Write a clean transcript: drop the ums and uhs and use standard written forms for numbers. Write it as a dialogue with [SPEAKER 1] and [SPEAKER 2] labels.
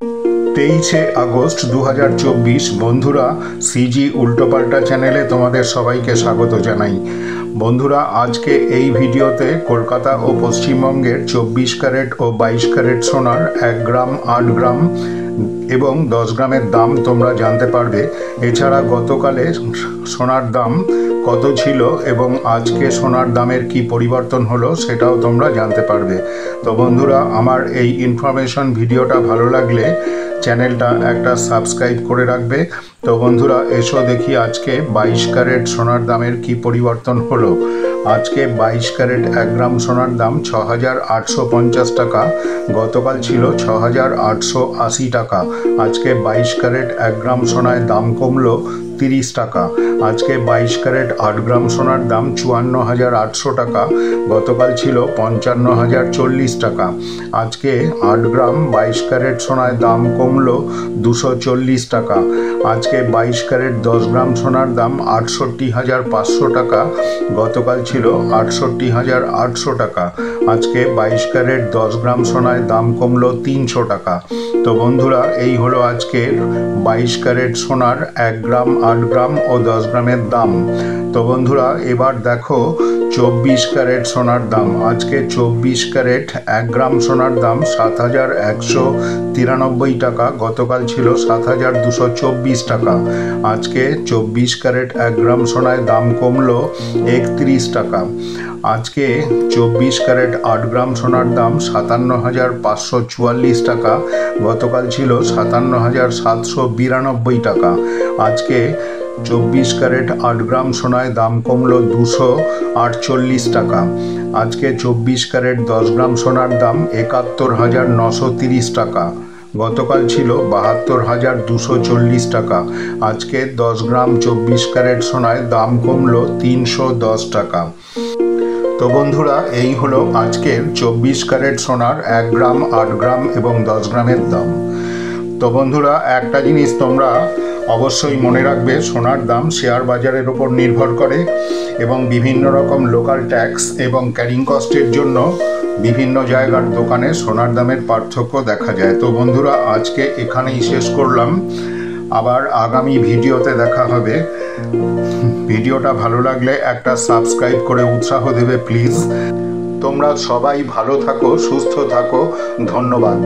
[SPEAKER 1] 23 August 2024। বন্ধুরা, CG উল্টোপাল্টা চ্যানেলে তোমাদের সবাইকে স্বাগত জানাই। বন্ধুরা, আজকে এই ভিডিওতে কলকাতা ও পশ্চিমবঙ্গের 24 ক্যারেট ও 22 ক্যারেট সোনার 1 গ্রাম, 8 গ্রাম এবং 10 গ্রামের দাম তোমরা জানতে পারবে। এছাড়া গতকালে সোনার দাম কত ছিল এবং আজকে সোনার দামের কি পরিবর্তন হলো সেটাও তোমরা জানতে পারবে। তো বন্ধুরা, আমার এই ইনফরমেশন ভিডিওটা ভালো লাগলে চ্যানেলটা একটা সাবস্ক্রাইব করে রাখবে। তো বন্ধুরা, এসো দেখি আজকে 22 ক্যারেট সোনার দামের কি পরিবর্তন হলো। আজকে 22 ক্যারেট 1 গ্রাম সোনার দাম 6,850 টাকা, গতকাল ছিল 6,880 টাকা। আজকে 22 ক্যারেট 1 গ্রাম সোনায় দাম কমলো 30 টাকা। আজকে 22 ক্যারেট 8 গ্রাম সোনার দাম 54,800 টাকা, গতকাল ছিল 55,040 টাকা। আজকে 8 গ্রাম 22 ক্যারেট সোনায় দাম কমলো 240 টাকা। আজকে 22 ক্যারেট 10 গ্রাম সোনার দাম 68,500 টাকা, গতকাল ছিল 68,800 টাকা। আজকে 22 ক্যারেট 10 গ্রাম সোনায় দাম কমলো 300 টাকা। তো বন্ধুরা, এই হলো আজকের 22 ক্যারেট সোনার 1 গ্রাম, 8 গ্রাম ও 10 গ্রামের দাম। তো বন্ধুরা, এবার দেখো 24 ক্যারেট সোনার দাম। আজকে 24 ক্যারেট 1 গ্রাম সোনার দাম 7,193 টাকা, গতকাল ছিল 7,224 টাকা। আজকে 24 ক্যারেট 1 গ্রাম সোনায় দাম কমলো 31 টাকা। আজকে 24 ক্যারেট 8 গ্রাম সোনার দাম 57,544 টাকা, গতকাল ছিল 57,792 টাকা। আজকে 24 ক্যারেট 8 গ্রাম সোনায় দাম কমলো 248 টাকা। আজকে 24 ক্যারেট 10 গ্রাম সোনার দাম 71,930 টাকা, গতকাল ছিল 72,240 টাকা। আজকে 10 গ্রাম 24 ক্যারেট সোনায় দাম কমলো 310 টাকা। তো বন্ধুরা, এই হলো আজকের 24 ক্যারেট সোনার 1 গ্রাম, 8 গ্রাম এবং 10 গ্রামের দাম। তো বন্ধুরা, একটা জিনিস তোমরা অবশ্যই মনে রাখবে, সোনার দাম শেয়ার বাজারের ওপর নির্ভর করে এবং বিভিন্ন রকম লোকাল ট্যাক্স এবং ক্যারিং কস্টের জন্য বিভিন্ন জায়গার দোকানে সোনার দামের পার্থক্য দেখা যায়। তো বন্ধুরা, আজকে এখানেই শেষ করলাম, আবার আগামী ভিডিওতে দেখা হবে। ভিডিওটা ভালো লাগলে একটা সাবস্ক্রাইব করে উৎসাহ দেবে প্লিজ। তোমরা সবাই ভালো থাকো, সুস্থ থাকো। ধন্যবাদ।